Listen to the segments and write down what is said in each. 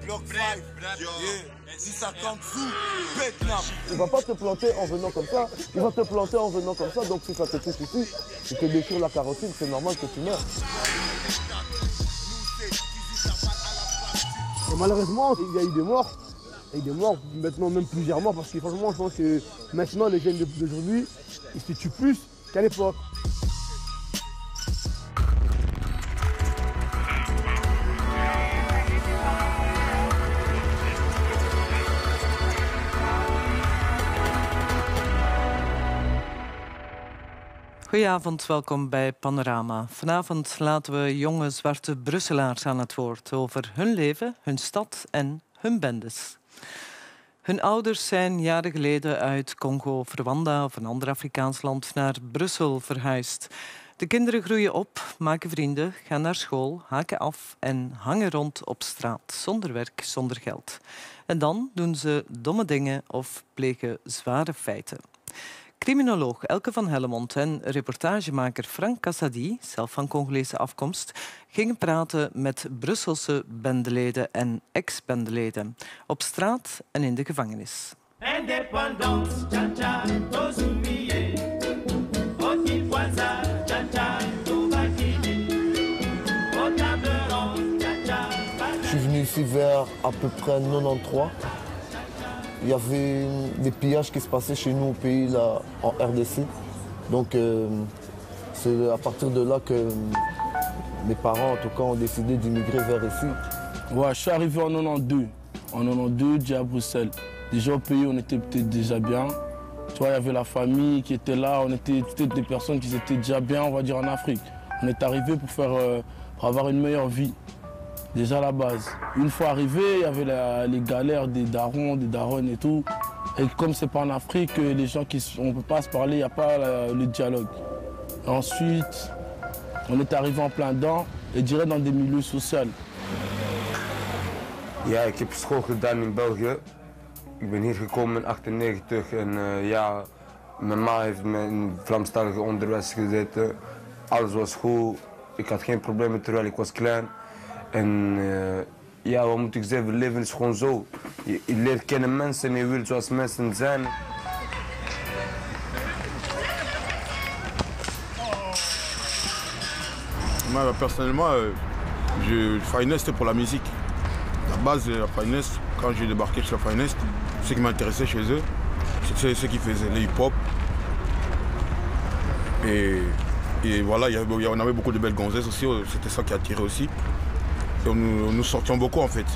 Block 5, yeah. 650 sous, Vietnam. Il va pas te planter en venant comme ça, il va te planter en venant comme ça, donc si ça te touche ici, il te déchire la carotide, c'est normal que tu meurs. Et malheureusement, il y a eu des morts. Et des morts, maintenant même plusieurs morts, parce que franchement, je pense que maintenant les jeunes d'aujourd'hui, ils se tuent plus qu'à l'époque. Goedenavond, welkom bij Panorama. Vanavond laten we jonge zwarte Brusselaars aan het woord over hun leven, hun stad en hun bendes. Hun ouders zijn jaren geleden uit Congo of Rwanda of een ander Afrikaans land naar Brussel verhuisd. De kinderen groeien op, maken vrienden, gaan naar school, haken af en hangen rond op straat, zonder werk, zonder geld. En dan doen ze domme dingen of plegen zware feiten. Criminoloog Elke van Hellemond en reportagemaker Frank Cassady, zelf van Congolese afkomst, gingen praten met Brusselse bendeleden en ex-bendeleden. Op straat en in de gevangenis. Je suis venu ici vers à peu près 93. Il y avait des pillages qui se passaient chez nous au pays, là, en RDC. Donc c'est à partir de là que mes parents, en tout cas, ont décidé d'immigrer vers ici. Ouais, je suis arrivé en 92. En 92, déjà à Bruxelles. Déjà au pays, on était peut-être déjà bien. Tu vois, il y avait la famille qui était là. On était peut-être des personnes qui étaient déjà bien, on va dire, en Afrique. On est arrivé pour avoir une meilleure vie. Déjà à la base. Une fois arrivé, il y avait les galères des darons, des daronnes et tout. Et comme c'est pas en Afrique, les gens on ne peut pas se parler, il n'y a pas le dialogue. Ensuite, on est arrivé en plein dedans et direct dans des milieux sociaux. Ja, ik heb school gedaan in België. Ik ben hier gekomen in 1998 en ja, mijn ma heeft me in Vlaamstalig onderwijs gezeten. Alles was goed. Ik had geen problemen terwijl ik was klein. En ja, wat moet ik zeggen, leven is gewoon zo. Je leert kennen mensen en je wilt zoals mensen zijn. Moi, personnellement, Finest, c'était pour la musique. La base de la Finest, quand j'ai débarqué chez la Finest, ce qui m'intéressait chez eux, c'est ce qu'ils faisaient, le hip-hop. Et voilà, on avait beaucoup de belles gonzesses aussi, c'était ça qui attirait aussi. Et nous sortions beaucoup en fait.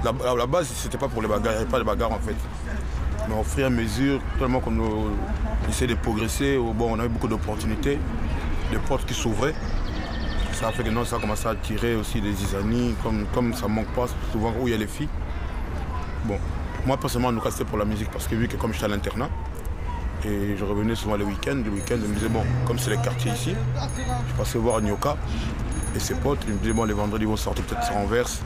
La base, c'était pas pour les bagarres, il n'y avait pas de bagarres en fait. Mais au fur et à mesure, tellement qu'on essayait de progresser, bon, on avait beaucoup d'opportunités, des portes qui s'ouvraient. Ça a fait que non, ça a commencé à attirer aussi des amis, comme ça ne manque pas souvent où il y a les filles. Bon, moi personnellement, nous c'était pour la musique parce que vu que comme j'étais à l'internat, et je revenais souvent le week-end, je me disais bon, comme c'est les quartiers ici, je passais voir Nyoka et ses potes, ils me disaient bon, les vendredis ils vont sortir peut-être sur Anvers, ce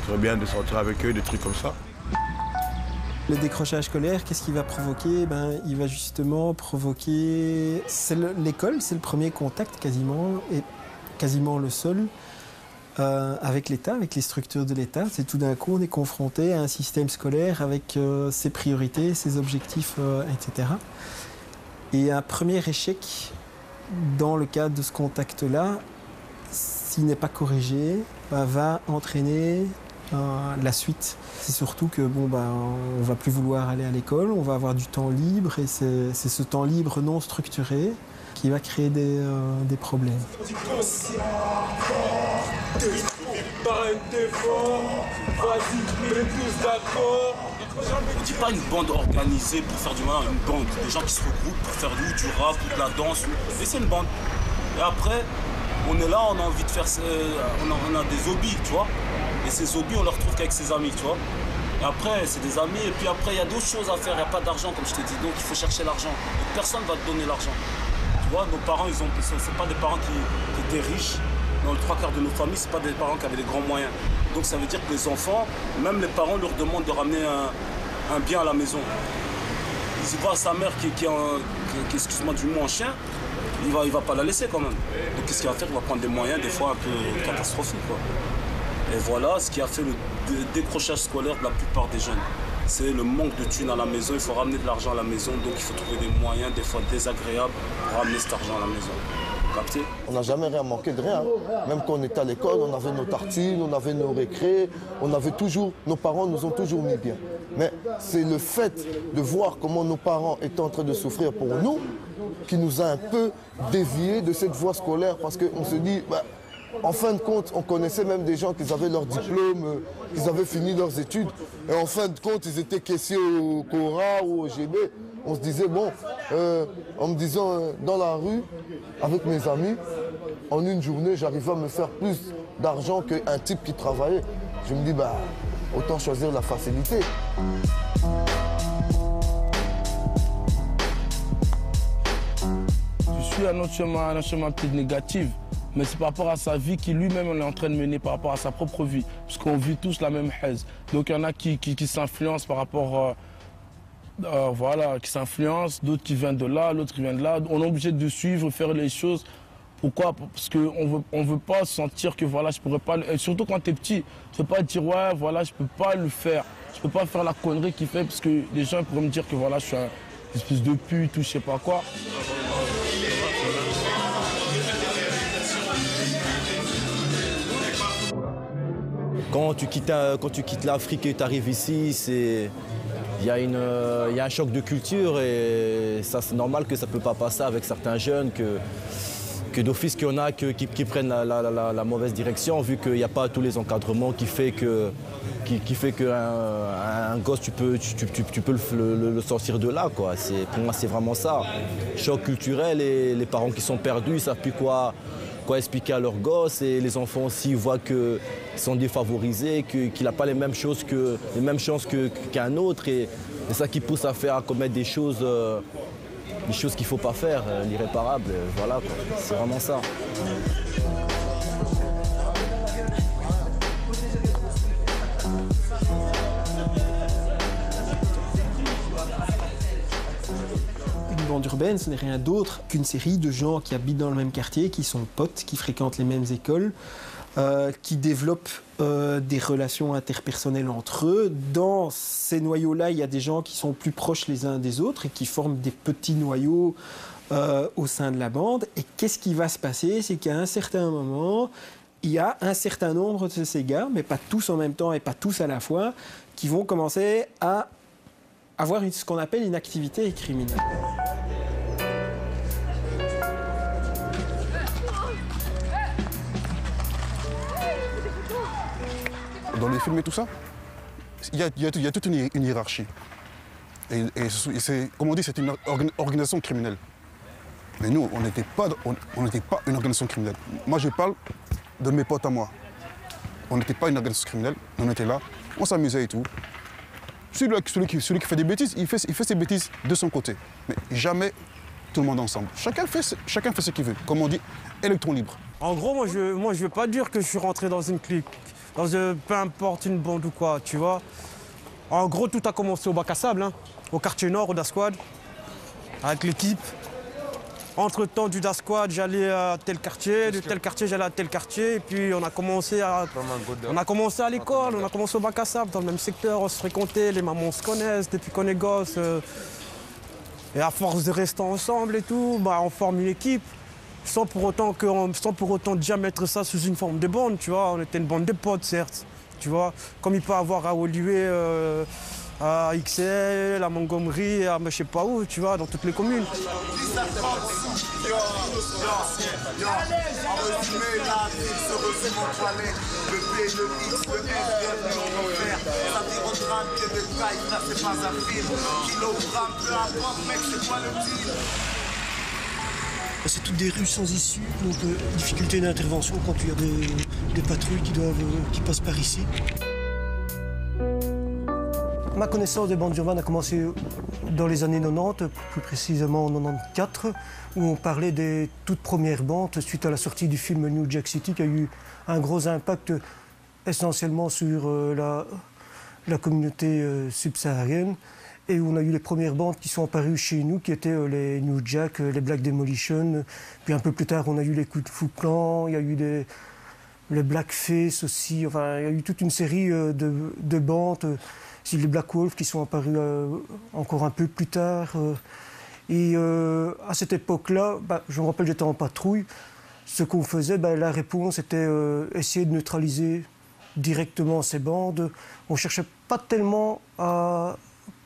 serait bien de sortir avec eux, des trucs comme ça. Le décrochage scolaire, qu'est-ce qu'il va provoquer? Il va justement provoquer... L'école, c'est le premier contact quasiment, et quasiment le seul, avec l'État, avec les structures de l'État. C'est tout d'un coup, on est confronté à un système scolaire avec ses priorités, ses objectifs, etc. Et un premier échec dans le cadre de ce contact-là, s'il n'est pas corrigé, va entraîner la suite. C'est surtout que on va plus vouloir aller à l'école, on va avoir du temps libre et c'est ce temps libre non structuré qui va créer des problèmes. On ne dit pas une bande organisée pour faire du mal, une bande. Des gens qui se regroupent pour faire du rap ou de la danse. Et c'est une bande. Et après, on est là, on a envie de faire... On a des hobbies, tu vois. Et ces hobbies, on les retrouve qu'avec ses amis, tu vois. Et après, c'est des amis. Et puis après, il y a d'autres choses à faire. Il n'y a pas d'argent, comme je t'ai dit. Donc, il faut chercher l'argent. Personne ne va te donner l'argent. Tu vois, nos parents, c'est pas des parents qui étaient riches. Dans le 3/4 de nos familles, c'est pas des parents qui avaient des grands moyens. Donc ça veut dire que les enfants, même les parents leur demandent de ramener un bien à la maison. Ils y voient sa mère qui excuse-moi du mot, en chien, il va pas la laisser quand même. Donc qu'est-ce qu'il va faire? Il va prendre des moyens des fois un peu catastrophiques, quoi. Et voilà ce qui a fait le décrochage scolaire de la plupart des jeunes. C'est le manque de thunes à la maison, il faut ramener de l'argent à la maison, donc il faut trouver des moyens, des fois désagréables, pour ramener cet argent à la maison. Capté ? On n'a jamais rien manqué de rien. Même quand on était à l'école, on avait nos tartines, on avait nos récrés, nos parents nous ont toujours mis bien. Mais c'est le fait de voir comment nos parents étaient en train de souffrir pour nous qui nous a un peu déviés de cette voie scolaire parce qu'on se dit, en fin de compte, on connaissait même des gens qui avaient leur diplôme, qui avaient fini leurs études. Et en fin de compte, ils étaient caissiers au Cora ou au GB. On se disait, bon, en me disant dans la rue, avec mes amis, en une journée, j'arrivais à me faire plus d'argent qu'un type qui travaillait. Je me dis, autant choisir la facilité. Je suis à un chemin peut-être négatif, mais c'est par rapport à sa vie qui lui-même est en train de mener par rapport à sa propre vie. Parce qu'on vit tous la même haise. Donc il y en a qui s'influencent par rapport voilà, qui s'influencent, d'autres qui viennent de là, l'autre qui vient de là. On est obligé de suivre, faire les choses. Pourquoi? Parce qu'on ne veut pas sentir que voilà, je pourrais pas. Et surtout quand tu es petit, tu ne peux pas dire ouais, voilà, je ne peux pas le faire. Je ne peux pas faire la connerie qu'il fait parce que les gens pourraient me dire que voilà, je suis un espèce de pute ou je ne sais pas quoi. Quand tu quittes l'Afrique et tu arrives ici, il y a un choc de culture et ça c'est normal que ça ne peut pas passer avec certains jeunes, que d'office qu'il y en a qui prennent la mauvaise direction vu qu'il n'y a pas tous les encadrements qui fait qu'un gosse tu peux le sortir de là, quoi. Pour moi c'est vraiment ça. Choc culturel et les parents qui sont perdus, ils ne savent plus quoi expliquer à leurs gosses et les enfants aussi voient qu'ils sont défavorisés, qu'il n'a pas les mêmes chances qu'un autre et c'est ça qui pousse à commettre des choses qu'il ne faut pas faire, l'irréparable, voilà quoi. C'est vraiment ça. Une bande urbaine, ce n'est rien d'autre qu'une série de gens qui habitent dans le même quartier, qui sont potes, qui fréquentent les mêmes écoles, qui développent des relations interpersonnelles entre eux. Dans ces noyaux-là, il y a des gens qui sont plus proches les uns des autres et qui forment des petits noyaux au sein de la bande. Et qu'est-ce qui va se passer? C'est qu'à un certain moment, il y a un certain nombre de ces gars, mais pas tous en même temps et pas tous à la fois, qui vont commencer à avoir ce qu'on appelle une activité criminelle. Dans les films et tout ça, il y a toute une hiérarchie. Et c'est, comme on dit, c'est une organisation criminelle. Mais nous, on n'était pas une organisation criminelle. Moi, je parle de mes potes à moi. On n'était pas une organisation criminelle, on était là, on s'amusait et tout. Celui qui fait des bêtises, il fait ses bêtises de son côté. Mais jamais tout le monde ensemble. Chacun fait ce qu'il veut. Comme on dit, électron libre. En gros, moi, je ne veux pas dire que je suis rentré dans une clique. Peu importe une bande ou quoi, tu vois. En gros, tout a commencé au bac à sable, hein, au quartier nord, au DASquad, avec l'équipe. Entre-temps, du DASquad, j'allais à tel quartier, de tel quartier, j'allais à tel quartier. Et puis, on a commencé à l'école, on a commencé au bac à sable, dans le même secteur, on se fréquentait, les mamans se connaissent depuis qu'on est gosse. Et à force de rester ensemble et tout, on forme une équipe. Sans pour autant déjà mettre ça sous une forme de bande, tu vois. On était une bande de potes, certes, tu vois. Comme il peut y avoir à Olivier, à XL, à Montgomery, à je sais pas où, tu vois, dans toutes les communes. C'est toutes des rues sans issue, donc difficulté d'intervention quand il y a des patrouilles qui passent par ici. Ma connaissance des bandes urbaines a commencé dans les années 90, plus précisément en 94, où on parlait des toutes premières bandes suite à la sortie du film New Jack City, qui a eu un gros impact essentiellement sur la communauté subsaharienne. Et où on a eu les premières bandes qui sont apparues chez nous, qui étaient les New Jack, les Black Demolition. Puis un peu plus tard, on a eu les Coups de Fou Clan, il y a eu le blackface aussi. Enfin, il y a eu toute une série de bandes, les Black Wolves qui sont apparus encore un peu plus tard. Et à cette époque-là, je me rappelle, j'étais en patrouille. Ce qu'on faisait, la réponse était essayer de neutraliser directement ces bandes. On ne cherchait pas tellement à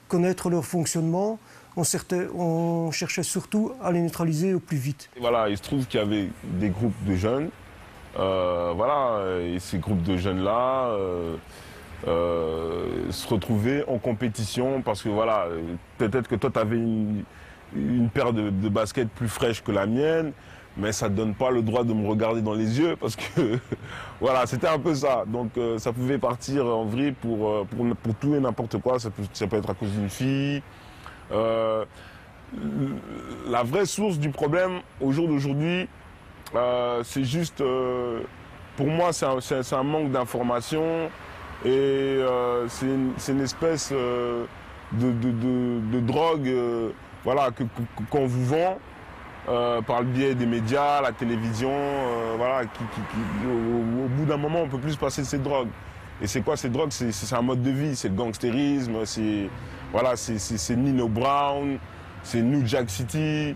connaître leur fonctionnement. On cherchait surtout à les neutraliser au plus vite. Et voilà, il se trouve qu'il y avait des groupes de jeunes. Et ces groupes de jeunes-là se retrouvaient en compétition parce que voilà, peut-être que toi tu avais une paire de baskets plus fraîche que la mienne, mais ça ne te donne pas le droit de me regarder dans les yeux parce que voilà, c'était un peu ça. Donc ça pouvait partir en vrille pour tout et n'importe quoi. Ça peut être à cause d'une fille. La vraie source du problème au jour d'aujourd'hui, c'est juste, pour moi, c'est un manque d'information et c'est une espèce de drogue voilà, qu'on vous vend par le biais des médias, la télévision, voilà, au bout d'un moment, on ne peut plus se passer de cette drogue. Et c'est quoi cette drogue? C'est un mode de vie, c'est le gangstérisme, c'est voilà, Nino Brown, c'est New Jack City,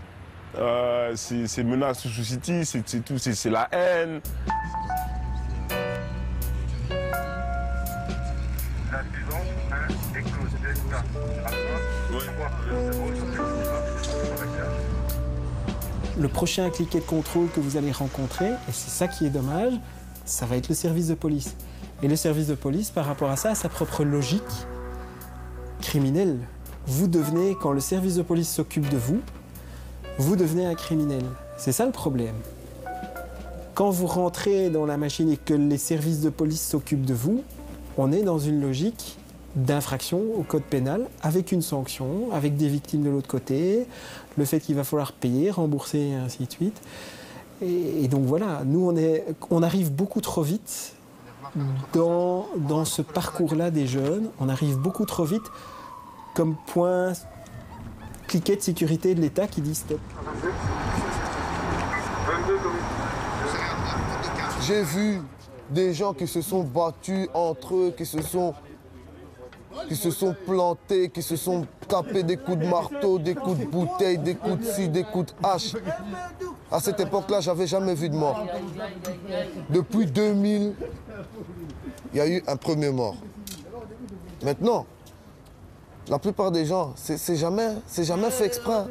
c'est Menace Sous City, c'est tout, c'est la haine. Le prochain cliquet de contrôle que vous allez rencontrer, et c'est ça qui est dommage, ça va être le service de police. Et le service de police, par rapport à ça, a sa propre logique criminelle. Vous devenez, quand le service de police s'occupe de vous, vous devenez un criminel. C'est ça le problème. Quand vous rentrez dans la machine et que les services de police s'occupent de vous, on est dans une logique d'infraction au code pénal, avec une sanction, avec des victimes de l'autre côté, le fait qu'il va falloir payer, rembourser, et ainsi de suite. Et donc voilà, nous on arrive beaucoup trop vite dans ce parcours-là des jeunes, on arrive beaucoup trop vite comme point cliquet de sécurité de l'État qui dit stop. J'ai vu des gens qui se sont battus entre eux, qui se sont plantés, qui se sont tapés des coups de marteau, des coups de bouteille, des coups de scie, des coups de hache. À cette époque-là, j'avais jamais vu de mort. Depuis 2000, il y a eu un premier mort. Maintenant, la plupart des gens, c'est jamais fait exprès.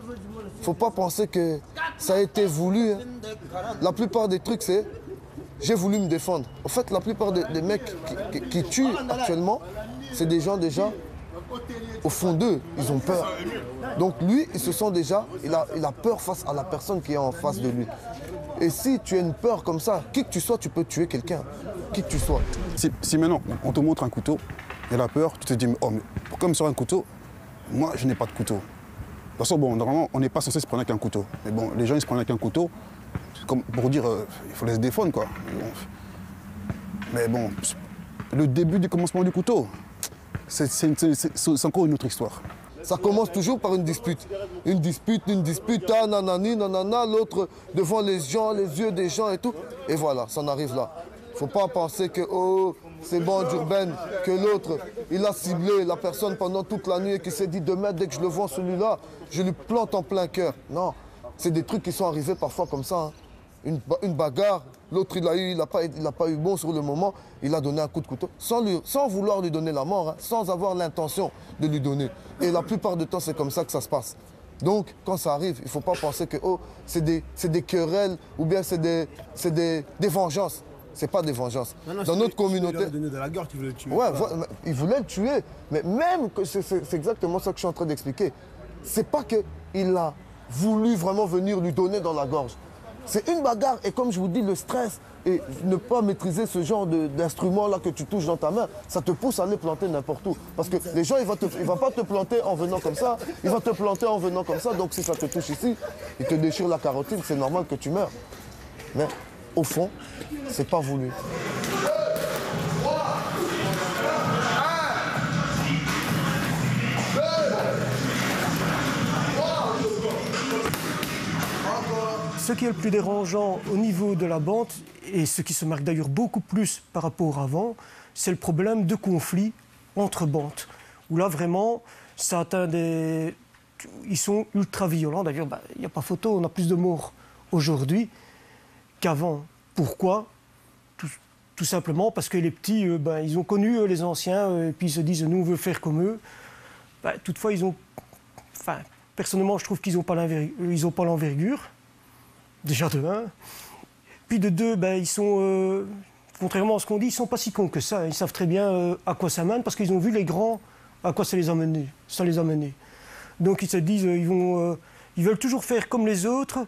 Faut pas penser que ça a été voulu. La plupart des trucs, c'est j'ai voulu me défendre. En fait, la plupart des mecs qui tuent actuellement, c'est des gens déjà, au fond d'eux, ils ont peur. Donc lui, il se sent déjà, il a peur face à la personne qui est en face de lui. Et si tu as une peur comme ça, qui que tu sois, tu peux tuer quelqu'un. Qui que tu sois. Si maintenant, on te montre un couteau, et la peur, tu te dis, oh, mais comme sur un couteau, moi, je n'ai pas de couteau. De toute façon, bon, normalement, on n'est pas censé se prendre avec un couteau. Mais bon, les gens, ils se prennent avec un couteau, comme pour dire, il faut les défendre, quoi. Mais bon, le début du commencement du couteau, c'est encore une autre histoire. Ça commence toujours par une dispute. Une dispute, ah nanani, nanana, l'autre devant les gens, les yeux des gens et tout. Et voilà, ça en arrive là. Faut pas penser que, oh, c'est bande urbaine, que l'autre, il a ciblé la personne pendant toute la nuit et qui s'est dit demain, dès que je le vois celui-là, je lui plante en plein cœur. Non, c'est des trucs qui sont arrivés parfois comme ça. Hein. Une bagarre, l'autre il n'a pas eu bon sur le moment, il a donné un coup de couteau, sans vouloir lui donner la mort, hein, sans avoir l'intention de lui donner. Et la plupart du temps, c'est comme ça que ça se passe. Donc, quand ça arrive, il ne faut pas penser que oh, c'est des querelles ou bien c'est des vengeances. C'est pas des vengeances. Non, dans notre communauté. Il donné de la guerre, tu voulais le tuer. Ouais, il voulait le tuer. Mais même que c'est exactement ça que je suis en train d'expliquer. C'est pas qu'il a voulu vraiment venir lui donner dans la gorge. C'est une bagarre et comme je vous dis, le stress et ne pas maîtriser ce genre d'instrument là que tu touches dans ta main, ça te pousse à aller planter n'importe où. Parce que les gens, ils vont pas te planter en venant comme ça, ils vont te planter en venant comme ça. Donc si ça te touche ici, ils te déchirent la carotide, c'est normal que tu meurs. Mais au fond, c'est pas voulu. ce qui est le plus dérangeant au niveau de la bande, et ce qui se marque d'ailleurs beaucoup plus par rapport à avant, c'est le problème de conflit entre bandes. Où là, vraiment, ça atteint des... Ils sont ultra violents. D'ailleurs, il n'y a pas photo, on a plus de morts aujourd'hui qu'avant. Pourquoi ? Tout simplement parce que les petits, ils ont connu les anciens, et puis ils se disent, nous, on veut faire comme eux. Toutefois, ils ont... Enfin, personnellement, je trouve qu'ils n'ont pas l'envergure. Déjà de 1. Puis de 2, ils sont... contrairement à ce qu'on dit, ils ne sont pas si cons que ça. Ils savent très bien à quoi ça mène, parce qu'ils ont vu les grands, à quoi ça les a menés. Donc ils se disent, ils veulent toujours faire comme les autres,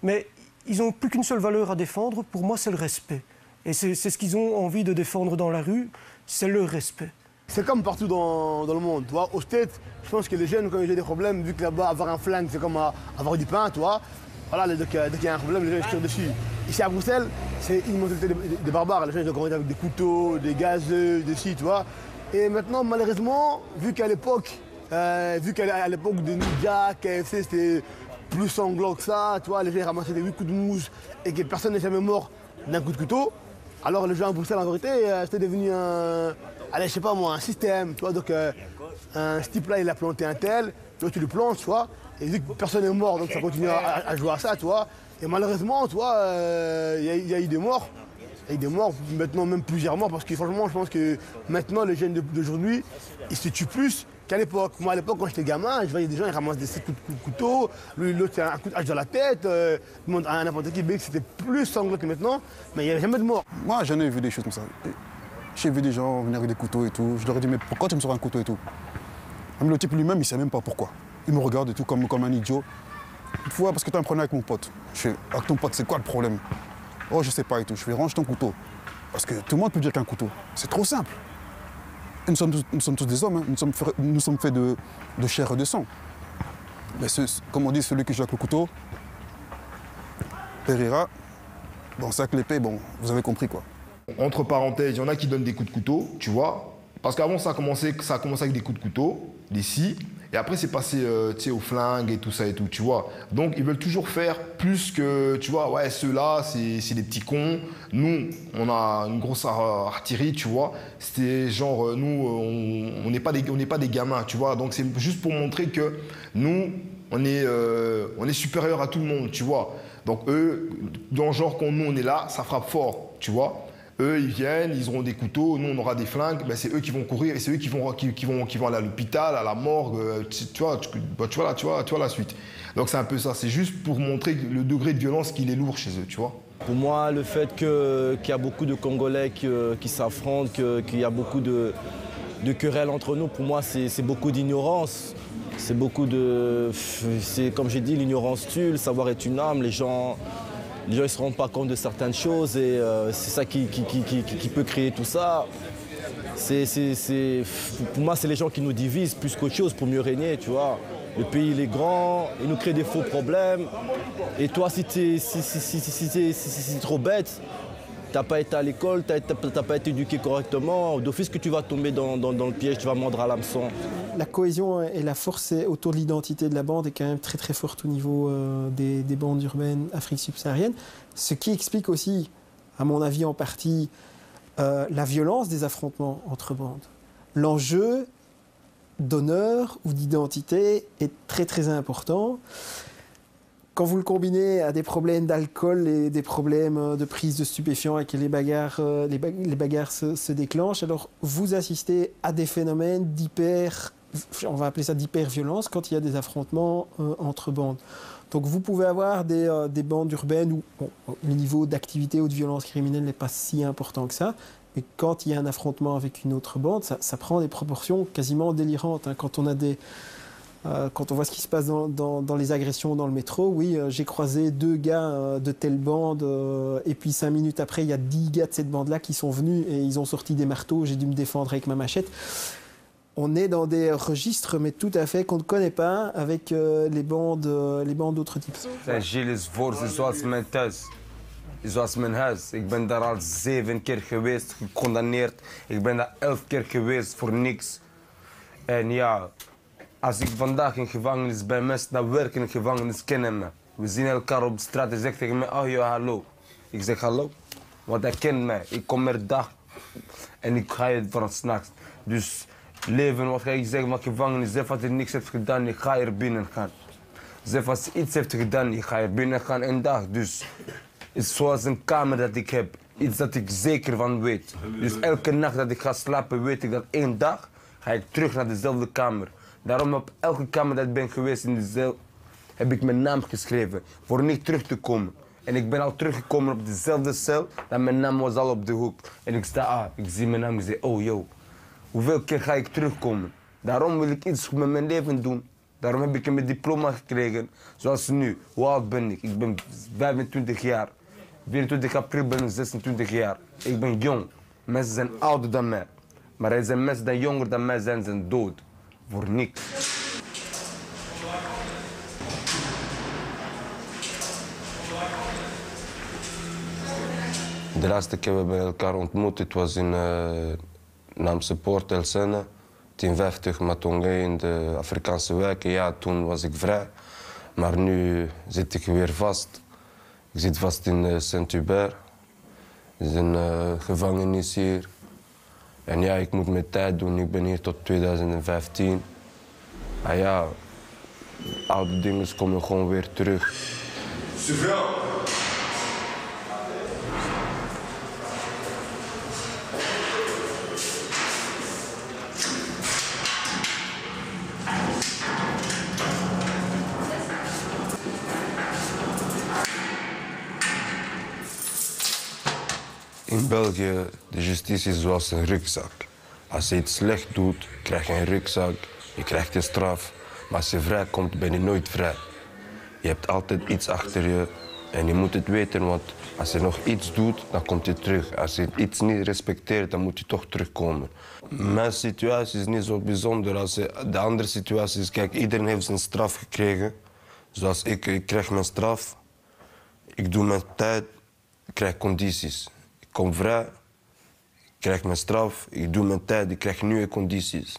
mais ils n'ont plus qu'une seule valeur à défendre. Pour moi, c'est le respect. Et c'est ce qu'ils ont envie de défendre dans la rue, c'est le respect. C'est comme partout dans le monde. Tu vois. Aux States, je pense que les jeunes, quand ils ont des problèmes, vu que là-bas, avoir un flingue, c'est comme avoir du pain, tu vois. Voilà, dès qu'il y a un problème, les gens se tirent dessus. Ici à Bruxelles, c'est une mentalité des barbares. Les gens ils ont grandi avec des couteaux, des gazeux, des scies, tu vois. Et maintenant, malheureusement, vu qu'à l'époque de New Jack, KFC, c'était plus sanglant que ça, tu vois, les gens ramassaient des 8 coups de mousse et que personne n'est jamais mort d'un coup de couteau. Alors les gens à Bruxelles, en vérité, c'était devenu un système, tu vois. Donc ce type-là, il a planté un tel, toi tu le plantes, tu vois. Et vu que personne n'est mort, donc ça continue à jouer à ça, tu vois. Et malheureusement, tu vois, il y a eu des morts. Il y a eu des morts, maintenant même plusieurs morts, parce que franchement, je pense que maintenant, les jeunes d'aujourd'hui, ils se tuent plus qu'à l'époque. Moi, à l'époque, quand j'étais gamin, je voyais des gens, ils ramassent des 7 coups de couteau, l'autre, c'est un coup de hache dans la tête, à n'importe qui, c'était plus sanglant que maintenant, mais il n'y avait jamais de mort. Moi, j'en ai vu des choses comme ça. J'ai vu des gens venir avec des couteaux et tout. Je leur ai dit, mais pourquoi tu me sors un couteau et tout? Même le type lui-même, il ne sait même pas pourquoi. Il me regarde et tout comme un idiot. Une fois, parce que tu as un problème avec mon pote. Je fais, avec ton pote, c'est quoi le problème? Oh, je sais pas et tout. Je fais, range ton couteau. Parce que tout le monde peut dire qu'un couteau. C'est trop simple. Et nous sommes tous des hommes. Hein. Nous sommes faits de chair et de sang. Mais comme on dit, celui qui joue avec le couteau périra. Bon, c'est avec l'épée, bon, vous avez compris quoi. Entre parenthèses, il y en a qui donnent des coups de couteau, tu vois. Parce qu'avant, ça a commencé avec des coups de couteau, des scies. Et après, c'est passé au flingue et tout ça et tout, tu vois. Donc, ils veulent toujours faire plus que, tu vois, ouais, ceux-là, c'est des petits cons. Nous, on a une grosse artillerie, tu vois. C'était genre, nous, on n'est pas des gamins, tu vois. Donc, c'est juste pour montrer que nous, on est supérieur à tout le monde, tu vois. Donc, eux, dans le genre qu'on nous, on est là, ça frappe fort, tu vois. Eux, ils viennent, ils auront des couteaux, nous, on aura des flingues. Ben, c'est eux qui vont courir et c'est eux qui vont aller à l'hôpital, à la morgue. Tu vois la suite. Donc, c'est un peu ça. C'est juste pour montrer le degré de violence qu'il est lourd chez eux, tu vois. Pour moi, le fait qu'il y a beaucoup de Congolais qui s'affrontent, qu'il y a beaucoup de querelles entre nous, pour moi, c'est beaucoup d'ignorance. C'est beaucoup de... C'est, comme j'ai dit, l'ignorance tue, le savoir est une arme. Les gens ils ne se rendent pas compte de certaines choses et c'est ça qui peut créer tout ça. Pour moi, c'est les gens qui nous divisent plus qu'autre chose pour mieux régner, tu vois. Le pays, il est grand, il nous crée des faux problèmes. Et toi, si c'est trop bête, tu n'as pas été à l'école, tu n'as pas été éduqué correctement, d'office que tu vas tomber dans le piège, tu vas mordre à l'hameçon. La cohésion et la force autour de l'identité de la bande est quand même très très forte au niveau des bandes urbaines Afrique subsaharienne. Ce qui explique aussi, à mon avis en partie, la violence des affrontements entre bandes. L'enjeu d'honneur ou d'identité est très très important. Quand vous le combinez à des problèmes d'alcool et des problèmes de prise de stupéfiants et que les bagarres se déclenchent, alors vous assistez à des phénomènes on va appeler ça d'hyper-violence quand il y a des affrontements entre bandes. Donc vous pouvez avoir des bandes urbaines où le niveau d'activité ou de violence criminelle n'est pas si important que ça, mais quand il y a un affrontement avec une autre bande, ça prend des proportions quasiment délirantes. Hein. Quand on voit ce qui se passe dans les agressions dans le métro, oui, j'ai croisé 2 gars de telle bande, et puis 5 minutes après, il y a 10 gars de cette bande-là qui sont venus et ils ont sorti des marteaux, j'ai dû me défendre avec ma machette. On est dans des registres, mais tout à fait qu'on ne connaît pas avec les bandes d'autres types. Zoals mijn huis. Ik ben daar al 7 keer geweest, gecondamneerd. Ik ben daar 11 keer geweest voor niks. En ja, als ik vandaag in gevangenis ben, mensen die werken in gevangenis kennen me. We zien elkaar op de straat en zegt tegen mij, oh joh, hallo. Ik zeg hallo, want hij kent mij. Ik kom er dag en ik ga je van 's nachts. Dus leven, wat ga ik zeggen van gevangenis? Zelf als hij niks heeft gedaan, ik ga er binnen gaan. Zelf als hij iets heeft gedaan, ik ga er binnen gaan een dag. Dus het is zoals een kamer dat ik heb. Iets dat ik zeker van weet. Dus elke nacht dat ik ga slapen, weet ik dat één dag ga ik terug naar dezelfde kamer. Daarom op elke kamer dat ik ben geweest in de cel, heb ik mijn naam geschreven. Voor niet terug te komen. En ik ben al teruggekomen op dezelfde cel, dat mijn naam was al op de hoek. En ik sta, ik zie mijn naam en zeg, oh yo, hoeveel keer ga ik terugkomen? Daarom wil ik iets met mijn leven doen. Daarom heb ik mijn diploma gekregen, zoals nu. Hoe oud ben ik? Ik ben 25 jaar. 24 april ben ik 26 jaar. Ik ben jong. Mensen zijn ouder dan mij. Maar er zijn mensen die jonger dan mij zijn dood. Voor niks. De laatste keer hebben we elkaar ontmoet, het was in Naamse Poort, El Sene. 1050 Matongé in de Afrikaanse wijken. Ja, toen was ik vrij. Maar nu zit ik weer vast. Ik zit vast in Saint-Hubert. Het is een gevangenis hier. En ja, ik moet mijn tijd doen. Ik ben hier tot 2015. Maar ja, oude dingen komen gewoon weer terug. In België, de justitie is zoals een rugzak. Als je iets slecht doet, krijg je een rugzak, je krijgt een straf. Maar als je vrijkomt, ben je nooit vrij. Je hebt altijd iets achter je en je moet het weten, want als je nog iets doet, dan komt je terug. Als je iets niet respecteert, dan moet je toch terugkomen. Mijn situatie is niet zo bijzonder als de andere situaties. Kijk, iedereen heeft zijn straf gekregen. Zoals ik krijg mijn straf, ik doe mijn tijd, ik krijg condities. Ik kom vrij, ik krijg mijn straf, ik doe mijn tijd, ik krijg nieuwe condities.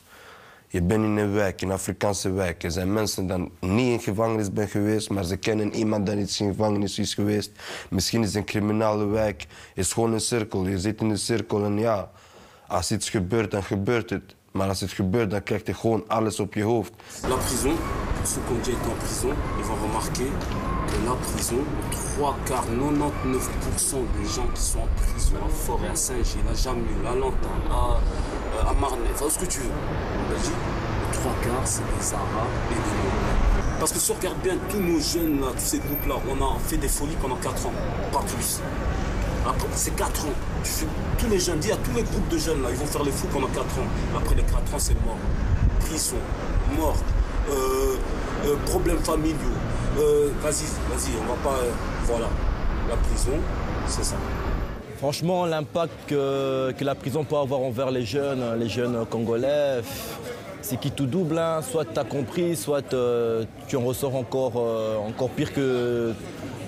Je bent in een wijk, een Afrikaanse wijk. Er zijn mensen die niet in gevangenis zijn geweest, maar ze kennen iemand die niet in gevangenis is geweest. Misschien is het een criminele wijk. Het is gewoon een cirkel. Je zit in een cirkel en ja, als iets gebeurt, dan gebeurt het. Maar als het gebeurt, dan krijg je gewoon alles op je hoofd. La prison, pour ceux qui ont déjà été en prison, ils vont remarquer que la prison, 3 quarts, 99% des gens qui sont en prison, à Forêt, à Saint-Gilles, à Jamil, à Lantin, à Marnay, enfin, ce que tu veux. En Belgique, les 3 quarts, c'est des Arabes et des Noirs. Parce que si on regarde bien tous nos jeunes, là, tous ces groupes-là, on a fait des folies pendant 4 ans, pas plus. Après, c'est 4 ans. Tous les jeunes, dis à tous les groupes de jeunes, là, ils vont faire les fous pendant 4 ans. Après les 4 ans, c'est mort. Prison, mort, problèmes familiaux. Vas-y, on va pas... voilà, la prison, c'est ça. Franchement, l'impact que la prison peut avoir envers les jeunes congolais, c'est qui tout double. Hein. Soit tu as compris, soit tu en ressors encore pire que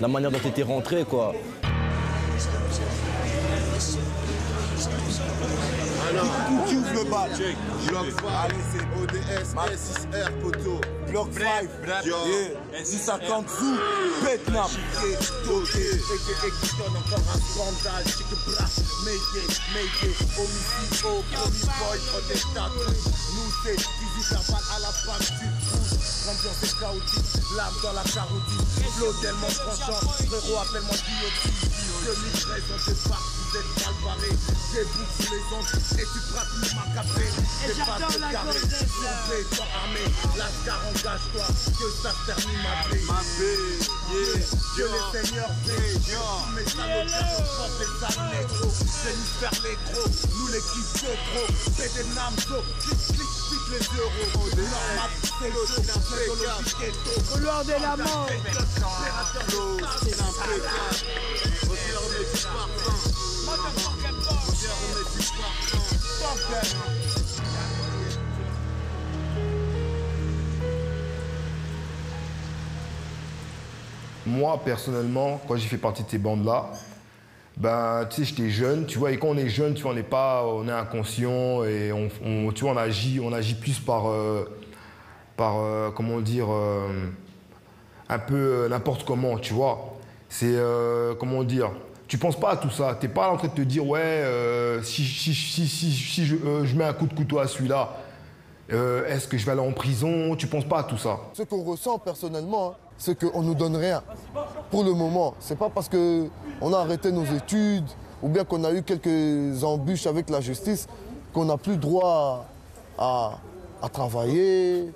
la manière dont tu étais rentré, quoi. Qui ouvre le bal? Bloc 5. Allez, c'est ODS, S6R, poteau. Bloc 5. Yeah. 1050 sous. Vietnam. Écoute encore un scandale. Chic brasse. Mayday. Homicide. Oh, promis boy. Protestatrice. Nous, c'est fusil verbal à la balle. Tu te pousses. L'ambiance est chaotique. L'âme dans la carotide. Flow tellement tranchant. Frérot, appelle-moi guillotine. 2013, on te part. Vous êtes mal barrés. J'ai bouclé les ongles et tu prates le macabré. J'ai pas de carré, sauvé, sans armé. Lascar, engage-toi, que ça termine ma paix. Que les seigneurs veillent. Tous mes salopes sont forts et sales négros. Génie faire les gros, nous l'équipe de gros. C'est des namzo, clic, les euros. Normal, c'est chaud, méthodologie ghetto. Couloir de la mort. Opérateur de c'est impeccable. Regarde mes petits parfums. Moi, personnellement, quand j'ai fait partie de ces bandes-là, ben, tu sais, j'étais jeune, tu vois, et quand on est jeune, tu vois, on est inconscient et tu vois, on agit plus par comment dire, un peu n'importe comment, tu vois. C'est, comment dire, tu penses pas à tout ça. T'es pas en train de te dire, ouais, si je mets un coup de couteau à celui-là, est-ce que je vais aller en prison? Tu penses pas à tout ça. Ce qu'on ressent personnellement, hein, c'est qu'on nous donne rien. Pour le moment, c'est pas parce qu'on a arrêté nos études ou bien qu'on a eu quelques embûches avec la justice qu'on n'a plus droit à travailler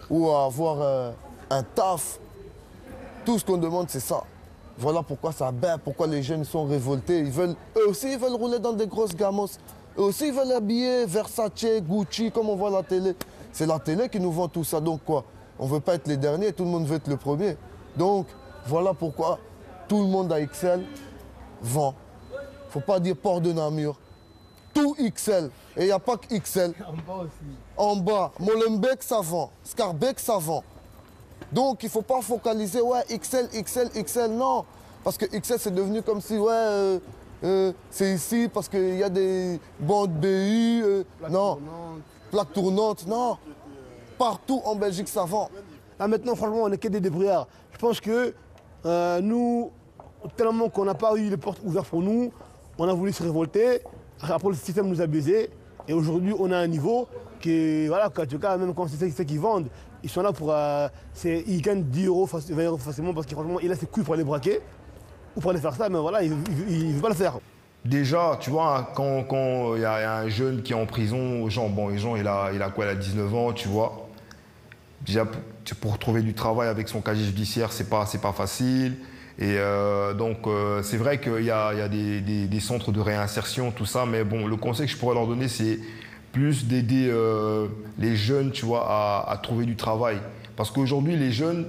ou à avoir un taf. Tout ce qu'on demande, c'est ça. Voilà pourquoi ça bat, pourquoi les jeunes sont révoltés. Eux aussi, ils veulent rouler dans des grosses gamos. Eux aussi, ils veulent habiller Versace, Gucci, comme on voit à la télé. C'est la télé qui nous vend tout ça. Donc quoi, on ne veut pas être les derniers, tout le monde veut être le premier. Donc voilà pourquoi tout le monde à XL vend. Il ne faut pas dire port de Namur. Tout XL. Et il n'y a pas que XL. En bas aussi. En bas, Molenbeek, ça vend. Scarbeck, ça vend. Donc il ne faut pas focaliser, ouais, XL, XL, XL, non. Parce que XL, c'est devenu comme si, ouais, c'est ici parce qu'il y a des bandes BU, non. Plaques tournantes, non. Partout en Belgique, ça vend. Là maintenant, franchement, on n'est que des débrouillards. Je pense que nous, tellement qu'on n'a pas eu les portes ouvertes pour nous, on a voulu se révolter. Après, le système nous a baisés. Et aujourd'hui, on a un niveau qui, voilà, en tout cas, même quand c'est ceux qui vendent, ils sont là pour. Ils gagnent 10 €, 20 € facilement parce qu'il a ses couilles pour aller braquer ou pour aller faire ça, mais voilà, il ne veut pas le faire. Déjà, tu vois, quand il y a un jeune qui est en prison, Jean, il a quoi, il a 19 ans, tu vois. Déjà, pour trouver du travail avec son casier judiciaire, c'est pas facile. Et donc, c'est vrai qu'il y a des centres de réinsertion, tout ça, mais bon, le conseil que je pourrais leur donner, c'est plus d'aider les jeunes, tu vois, à trouver du travail. Parce qu'aujourd'hui, les jeunes,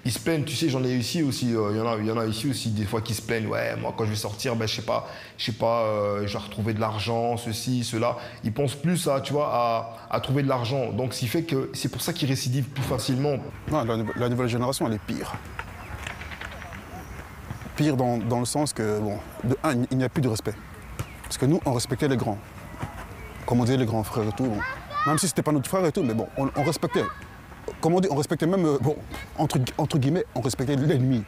ils se plaignent, tu sais, j'en ai ici aussi, il y en a ici aussi des fois qui se plaignent, ouais, moi quand je vais sortir, ben, je sais pas, je vais retrouver de l'argent, ceci, cela. Ils pensent plus à, tu vois, à trouver de l'argent. Donc, ce qui fait que c'est pour ça qu'ils récidivent plus facilement. Non, la nouvelle génération, elle est pire. Pire dans le sens que, bon, de un, il n'y a plus de respect. Parce que nous, on respectait les grands. Comme on disait, les grands frères et tout. Bon. Même si ce n'était pas notre frère et tout, mais bon, on respectait. Comme on dit, on respectait même, bon, entre guillemets, on respectait l'ennemi.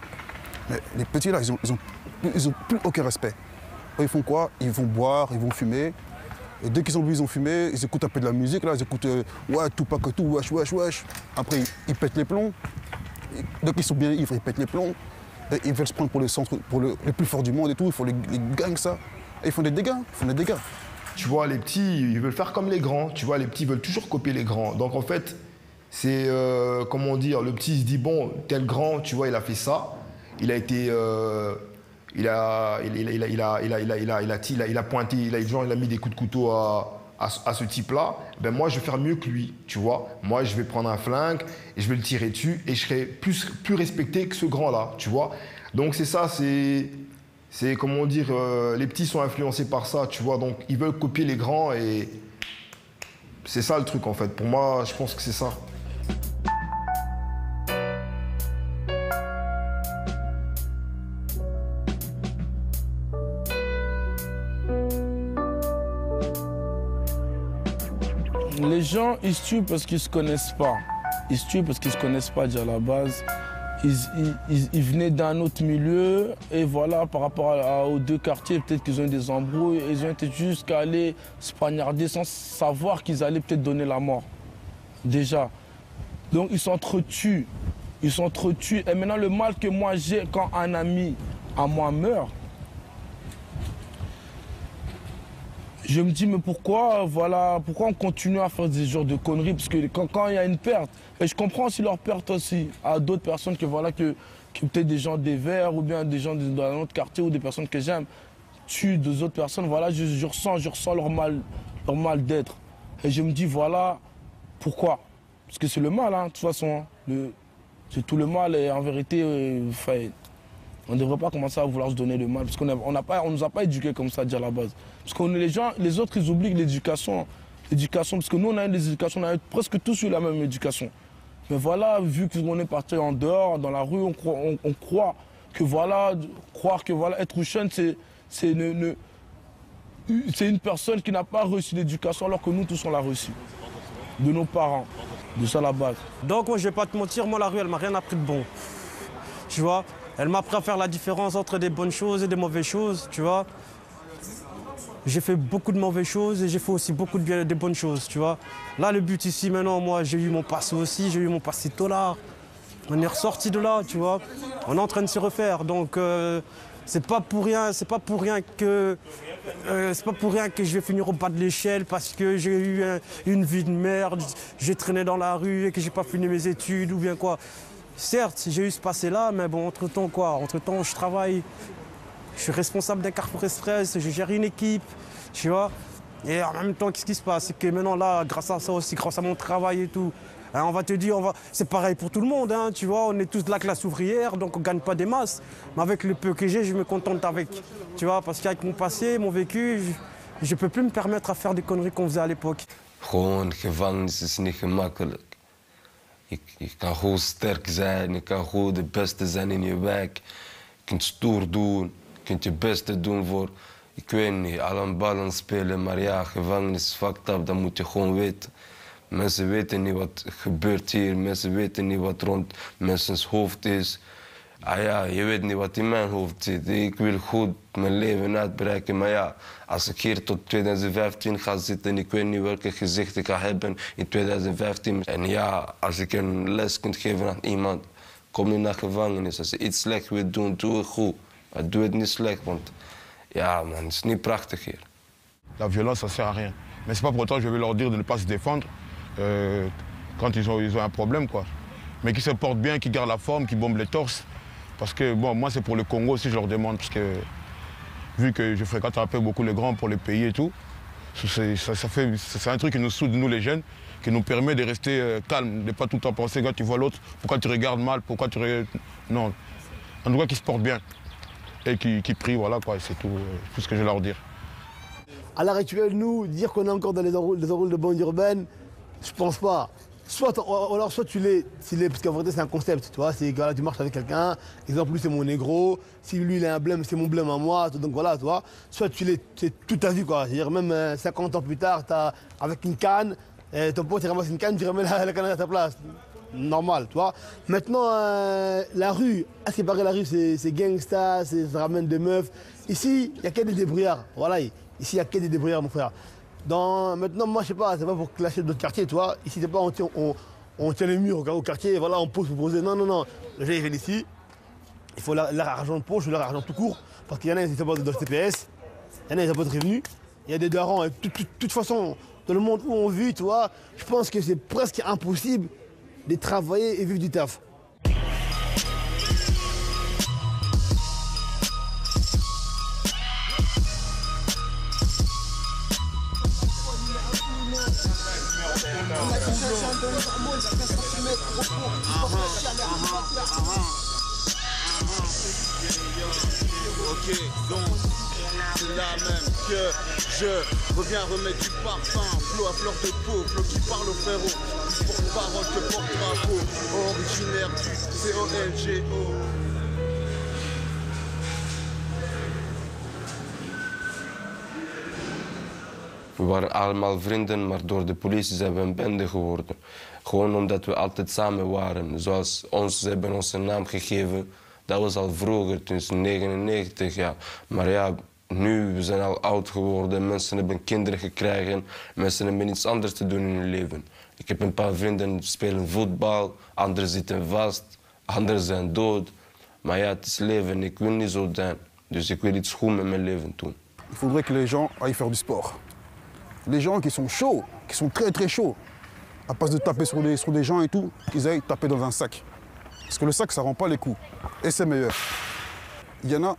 Mais les petits là, ils ont plus aucun respect. Ils font quoi? Ils vont boire, ils vont fumer. Et dès qu'ils ont bu, ils ont fumé, ils écoutent un peu de la musique, là, ils écoutent ouais, tout pas que tout, wesh, wesh, wesh. Après, ils pètent les plombs. Donc ils sont bien ivres, ils pètent les plombs. Et ils veulent se prendre pour les plus forts du monde et tout, ils font les gangs, ça. Et ils font des dégâts, Tu vois, les petits, ils veulent faire comme les grands. Tu vois, les petits veulent toujours copier les grands. Donc en fait, c'est, comment dire, le petit se dit, bon, tel grand, tu vois, il a fait ça. Il a été, il a pointé, il a mis des coups de couteau à ce type-là. Ben moi, je vais faire mieux que lui, tu vois. Moi, je vais prendre un flingue et je vais le tirer dessus et je serai plus respecté que ce grand-là, tu vois. Donc c'est ça, c'est comment dire, les petits sont influencés par ça, tu vois. Donc ils veulent copier les grands et c'est ça le truc en fait. Pour moi, je pense que c'est ça. Les gens, ils se tuent parce qu'ils ne se connaissent pas. Ils se tuent parce qu'ils ne se connaissent pas déjà à la base. Ils venaient d'un autre milieu et voilà, par rapport aux deux quartiers, peut-être qu'ils ont eu des embrouilles. Ils ont été jusqu'à aller se poignarder sans savoir qu'ils allaient peut-être donner la mort. Déjà. Donc ils s'entretuent. Ils s'entretuent. Et maintenant, le mal que moi j'ai quand un ami à moi meurt, je me dis, mais pourquoi on continue à faire des genres de conneries? Parce que quand il y a une perte, et je comprends aussi leur perte aussi à d'autres personnes que peut-être des gens des Verts ou bien des gens dans notre quartier ou des personnes que j'aime tuent deux autres personnes. Voilà, je ressens leur mal d'être. Et je me dis, voilà, pourquoi? Parce que c'est le mal, hein, de toute façon. C'est tout le mal et en vérité, on ne devrait pas commencer à vouloir se donner le mal, parce qu'on ne nous a pas éduqués comme ça déjà à la base. Parce que les autres, ils oublient l'éducation. Parce que nous, on a eu des éducations, on a presque tous eu la même éducation. Mais voilà, vu qu'on est parti en dehors, dans la rue, on croit que voilà, être jeune, c'est une personne qui n'a pas reçu l'éducation, alors que nous tous, on l'a reçu. De nos parents, de ça la base. Donc, moi, je ne vais pas te mentir, moi, la rue, elle m'a rien appris de bon. tu vois. Elle m'a appris à faire la différence entre des bonnes choses et des mauvaises choses, tu vois. J'ai fait beaucoup de mauvaises choses et j'ai fait aussi beaucoup de bonnes choses, tu vois. Là, le but ici, maintenant, moi, j'ai eu mon passé aussi, j'ai eu mon passé tolard. On est ressorti de là, tu vois. On est en train de se refaire, donc c'est pas pour rien que je vais finir au bas de l'échelle parce que j'ai eu une vie de merde, j'ai traîné dans la rue et que j'ai pas fini mes études ou bien quoi. Certes, j'ai eu ce passé-là, mais bon, entre-temps, quoi. Entre-temps, je travaille, je suis responsable d'un Carrefour Express, je gère une équipe, tu vois. Et en même temps, qu'est-ce qui se passe? C'est que maintenant, là, grâce à ça aussi, grâce à mon travail et tout, hein, on va te dire, c'est pareil pour tout le monde, hein, tu vois. On est tous de la classe ouvrière, donc on ne gagne pas des masses. Mais avec le peu que j'ai, je me contente avec, tu vois. Parce qu'avec mon passé, mon vécu, je ne peux plus me permettre à faire des conneries qu'on faisait à l'époque. Gewoon, gevangenis is niet gemakkelijk. Je kan goed sterk zijn, je kan goed de beste zijn in je wijk. Je kunt stoer doen, je kunt je beste doen voor, ik weet niet, alle ballen spelen. Maar ja, gevangenis is fucked up, dat moet je gewoon weten. Mensen weten niet wat gebeurt hier, mensen weten niet wat rond mensen's hoofd is. Ah ja, je weet niet wat in mijn hoofd zit. Ik wil goed mijn leven uitbreiden, maar ja, als ik hier tot 2015 ga zitten, ik weet niet welke gezicht ik ga hebben in 2015. En ja, als ik een les kan geven aan iemand, kom niet naar gevangenis. Als je iets slecht wilt doen, doe het goed. Maar doe het niet slecht, want ja, man, het is niet prachtig hier. La violence, ça sert à rien. Mais c'est pas pour autant que je vais leur dire de ne pas se défendre quand ils ont un problème, quoi. Mais qui se portent bien, qui gardent la forme, qui bombent les torses. Parce que, bon, moi, c'est pour le Congo aussi, je leur demande, parce que, vu que je fréquente un peu beaucoup les grands pour les pays et tout, c'est un truc qui nous soude, nous les jeunes, qui nous permet de rester calmes, de ne pas tout le temps penser quand tu vois l'autre, pourquoi tu regardes mal, pourquoi tu... Non. En tout cas, qui se portent bien et qui prient, voilà, quoi, c'est tout ce que je vais leur dire. À l'heure actuelle, nous, dire qu'on est encore dans les enrôles de bande urbaine, je pense pas. Soit tu l'es, parce qu'en vrai c'est un concept, tu vois, c'est que tu marches avec quelqu'un, exemple lui c'est mon négro, si lui il a un blême, c'est mon blême à moi, donc voilà, tu vois. Soit tu l'es toute ta vie, quoi, c'est-à-dire même 50 ans plus tard, avec une canne, ton pote il ramasse une canne, tu remets la canne à ta place. Normal, tu vois. Maintenant, la rue, à ce qui paraît la rue c'est gangsta, ça ramène des meufs. Ici, il n'y a que des débrouillards, voilà, ici il n'y a que des débrouillards mon frère. Maintenant, moi, je sais pas, c'est pas pour clasher d'autres quartiers, tu vois. Ici, c'est pas on tient les murs au quartier, voilà, on pose pour poser. Non, non, non. Les gens, ils viennent ici, il faut leur argent de poche ou leur argent tout court. Parce qu'il y en a, ils ne sont pas dans le TPS, il y en a, ils n'ont pas de revenus. Il y a des darons, et de toute façon, dans le monde où on vit, tu vois, je pense que c'est presque impossible de travailler et vivre du taf. Ok, donc c'est là même que je reviens remettre du parfum, flot à fleur de peau, flot qui parle au frérot, plus porte-parole que porte-drapeau, originaire du COLGO. We waren allemaal vrienden, maar door de politie zijn we een bende geworden. Gewoon omdat we altijd samen waren. Zoals ze hebben onze naam gegeven. Dat was al vroeger, toen 1999, ja. Maar ja, nu, we zijn al oud geworden. Mensen hebben kinderen gekregen. Mensen hebben iets anders te doen in hun leven. Ik heb een paar vrienden die spelen voetbal. Anderen zitten vast. Anderen zijn dood. Maar ja, het is leven. Ik wil niet zo zijn. Dus ik wil iets goed met mijn leven doen. Il faudrait que les gens aillent faire du sport. Les gens qui sont chauds, qui sont très très chauds, à place de taper sur des gens et tout, qu'ils aillent taper dans un sac. Parce que le sac, ça rend pas les coups. Et c'est meilleur. Il y en a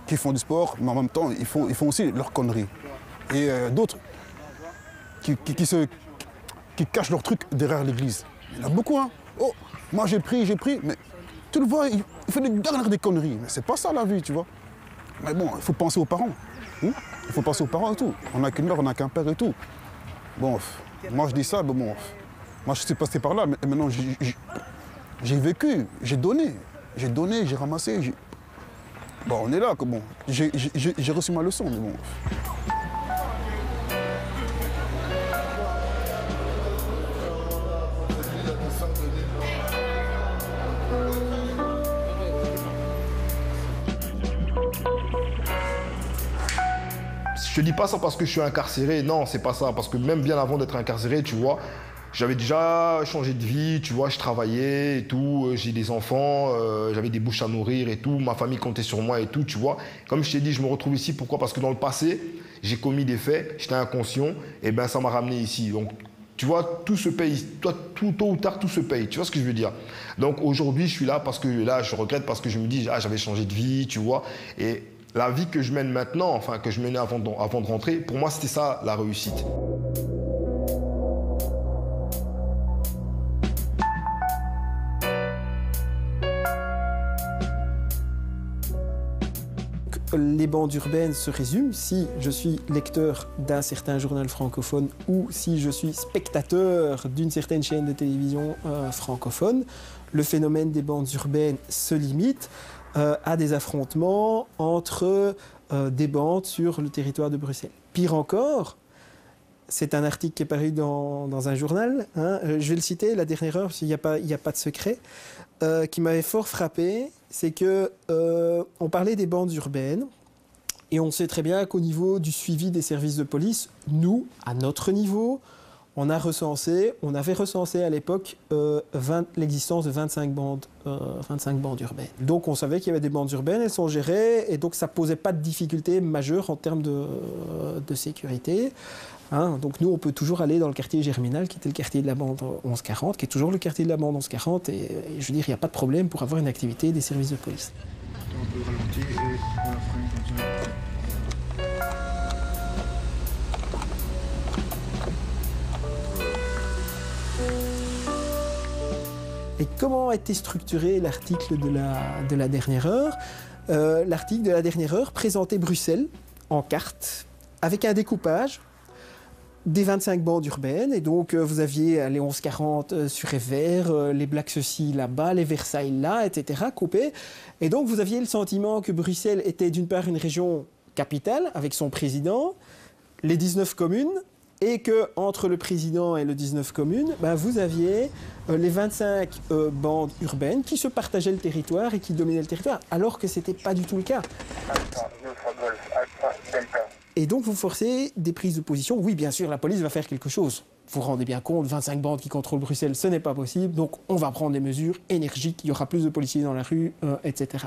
qui font du sport, mais en même temps, ils font aussi leurs conneries. Et d'autres qui cachent leurs trucs derrière l'église. Il y en a beaucoup, hein. Oh, moi j'ai pris, mais tu le vois, il fait des conneries. Mais c'est pas ça la vie, tu vois. Mais bon, il faut penser aux parents. Il faut penser aux parents et tout. On n'a qu'une mère, on n'a qu'un père et tout. Bon, moi je dis ça, mais bon, moi je suis passé par là, mais maintenant j'ai vécu, j'ai donné, j'ai ramassé. Bon, on est là, bon, j'ai reçu ma leçon, mais bon. Je te dis pas ça parce que je suis incarcéré, non, c'est pas ça. Parce que même bien avant d'être incarcéré, tu vois, j'avais déjà changé de vie, tu vois, je travaillais et tout, j'ai des enfants, j'avais des bouches à nourrir et tout, ma famille comptait sur moi et tout, tu vois. Comme je t'ai dit, je me retrouve ici, pourquoi? Parce que dans le passé, j'ai commis des faits, j'étais inconscient, et ben ça m'a ramené ici. Donc, tu vois, tout se paye, tôt ou tard, tout se paye, tu vois ce que je veux dire? Donc aujourd'hui, je suis là parce que là, je regrette parce que je me dis, ah, j'avais changé de vie, tu vois, et la vie que je mène maintenant, enfin, que je menais avant de rentrer, pour moi, c'était ça, la réussite. Les bandes urbaines se résument si je suis lecteur d'un certain journal francophone ou si je suis spectateur d'une certaine chaîne de télévision francophone. Le phénomène des bandes urbaines se limite à des affrontements entre des bandes sur le territoire de Bruxelles. Pire encore, c'est un article qui est paru dans un journal, hein, je vais le citer, La Dernière Heure, parce qu'il n'y a pas de secret, qui m'avait fort frappé, c'est qu'on parlait des bandes urbaines, et on sait très bien qu'au niveau du suivi des services de police, nous, à notre niveau, on avait recensé à l'époque l'existence de 25 bandes urbaines. Donc on savait qu'il y avait des bandes urbaines, elles sont gérées, et donc ça ne posait pas de difficultés majeures en termes de sécurité. Hein, donc nous, on peut toujours aller dans le quartier Germinal, qui était le quartier de la bande 1140, qui est toujours le quartier de la bande 1140, et je veux dire, il n'y a pas de problème pour avoir une activité des services de police. On peut ralentir et on la freine comme ça. Et comment a été structuré l'article de la Dernière Heure? L'article de la Dernière Heure présentait Bruxelles en carte, avec un découpage des 25 bandes urbaines, et donc vous aviez les 1140 sur Evere, les Black Ceci là-bas, les Versailles là, etc., coupés. Et donc vous aviez le sentiment que Bruxelles était d'une part une région capitale, avec son président, les 19 communes, et qu'entre le président et les 19 communes, ben, vous aviez les 25 bandes urbaines qui se partageaient le territoire et qui dominaient le territoire, alors que ce n'était pas du tout le cas. Et donc, vous forcez des prises de position. Oui, bien sûr, la police va faire quelque chose. Vous vous rendez bien compte, 25 bandes qui contrôlent Bruxelles, ce n'est pas possible. Donc, on va prendre des mesures énergiques, il y aura plus de policiers dans la rue, etc.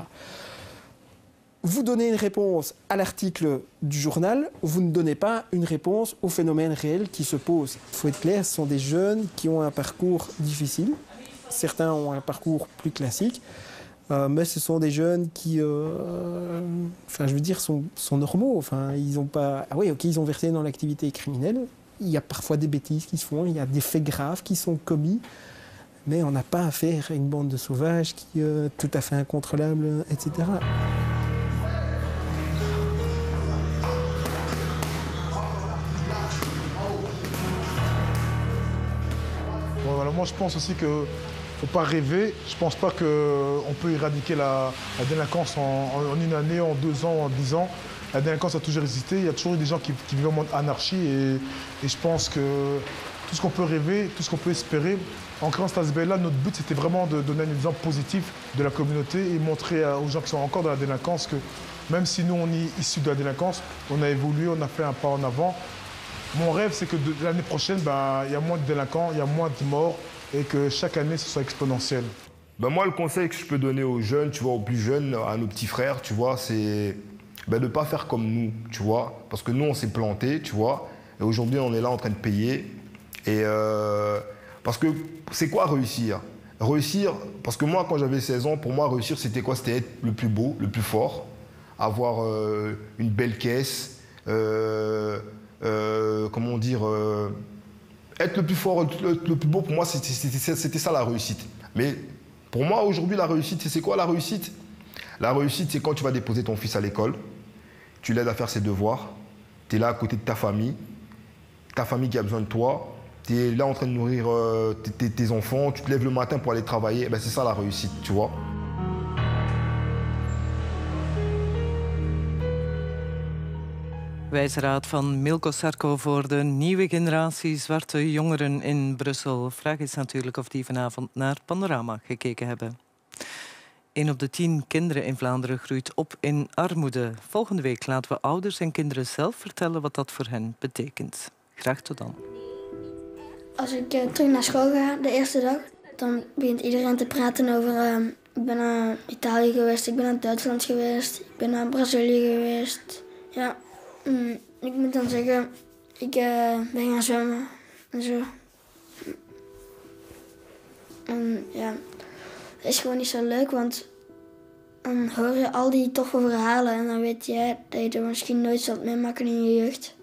Vous donnez une réponse à l'article du journal, vous ne donnez pas une réponse au phénomène réel qui se pose. Il faut être clair, ce sont des jeunes qui ont un parcours difficile. Certains ont un parcours plus classique. Mais ce sont des jeunes qui, enfin, je veux dire, sont normaux. Enfin, ils ont pas. Ah oui, ok, ils ont versé dans l'activité criminelle. Il y a parfois des bêtises qui se font, il y a des faits graves qui sont commis, mais on n'a pas affaire à une bande de sauvages qui est tout à fait incontrôlable, etc. Bon, voilà, moi, je pense aussi que faut pas rêver. Je pense pas qu'on peut éradiquer la délinquance en une année, en 2 ans, en 10 ans. La délinquance a toujours existé. Il y a toujours eu des gens qui vivent en mode anarchie. Et je pense que tout ce qu'on peut rêver, tout ce qu'on peut espérer, en créant cet aspect-là, notre but, c'était vraiment de donner un exemple positif de la communauté et montrer aux gens qui sont encore dans la délinquance que même si nous, on est issus de la délinquance, on a évolué, on a fait un pas en avant. Mon rêve, c'est que l'année prochaine, il y a moins de délinquants, il y a moins de morts, et que chaque année, ce soit exponentiel. Ben moi, le conseil que je peux donner aux jeunes, tu vois, aux plus jeunes, à nos petits frères, tu vois, c'est de ne pas faire comme nous, tu vois. Parce que nous, on s'est plantés, tu vois. Et aujourd'hui, on est là en train de payer. Et parce que c'est quoi réussir? Réussir, parce que moi, quand j'avais 16 ans, pour moi, réussir, c'était quoi? C'était être le plus beau, le plus fort, avoir une belle caisse, comment dire... être le plus fort, le plus beau, pour moi, c'était ça la réussite. Mais pour moi, aujourd'hui, la réussite, c'est quoi la réussite? La réussite, c'est quand tu vas déposer ton fils à l'école, tu l'aides à faire ses devoirs, tu es là à côté de ta famille qui a besoin de toi, tu es là en train de nourrir tes enfants, tu te lèves le matin pour aller travailler, ben c'est ça la réussite, tu vois. Wijze raad van Milko Sarko voor de nieuwe generatie zwarte jongeren in Brussel. Vraag is natuurlijk of die vanavond naar Panorama gekeken hebben. 1 op de 10 kinderen in Vlaanderen groeit op in armoede. Volgende week laten we ouders en kinderen zelf vertellen wat dat voor hen betekent. Graag tot dan. Als ik terug naar school ga, de eerste dag, dan begint iedereen te praten over... ik ben naar Italië geweest, ik ben naar Duitsland geweest, ik ben naar Brazilië geweest. Ja, ik moet dan zeggen, ik ben gaan zwemmen en zo. En ja, dat is gewoon niet zo leuk, want dan hoor je al die toffe verhalen en dan weet jij dat je er misschien nooit zult meemaken in je jeugd.